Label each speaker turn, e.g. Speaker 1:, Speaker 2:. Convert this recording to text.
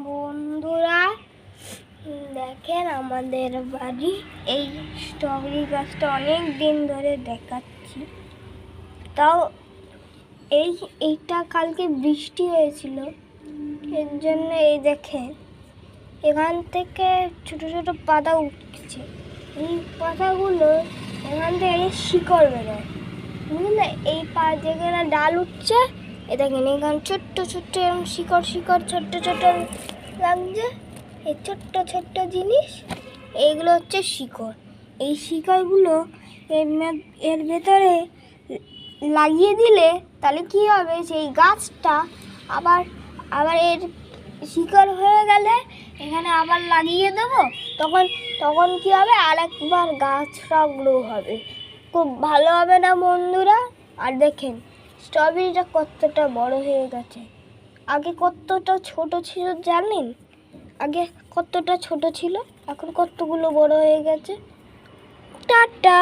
Speaker 1: বন্ধুরা দেখেন আমাদের বাড়ি এই স্ট্রবেরি গাছটা অনেক দিন ধরে দেখাচ্ছি। তাও এইটা কালকে বৃষ্টি হয়েছিল, এর জন্য এই দেখেন এখান থেকে ছোট ছোট পাতা উঠছে। এই পাতাগুলো এখান থেকে শিকড় বেরোয়, বুঝলে? এই যেখানে ডাল উঠছে এ দেখেন এখানে ছোট্ট ছোট্ট এরকম শিকড় শিকড় ছোট্ট ছোট্ট লাগছে। এই ছোট্ট ছোট্ট জিনিস এইগুলো হচ্ছে শিকড়। এই শিকড়গুলো এর ভেতরে লাগিয়ে দিলে তাহলে কি হবে, সেই গাছটা আবার এর শিকড় হয়ে গেলে এখানে আবার লাগিয়ে দেবো, তখন কি হবে, আরেকবার গাছটা গ্রো হবে, খুব ভালো হবে না বন্ধুরা? আর দেখেন স্ট্রবেরিটা কতটা বড় হয়ে গেছে, আগে কতটা ছোট ছিল জানেন? আগে কতটা ছোট ছিল, এখন কতগুলো বড় হয়ে গেছে। টাটা।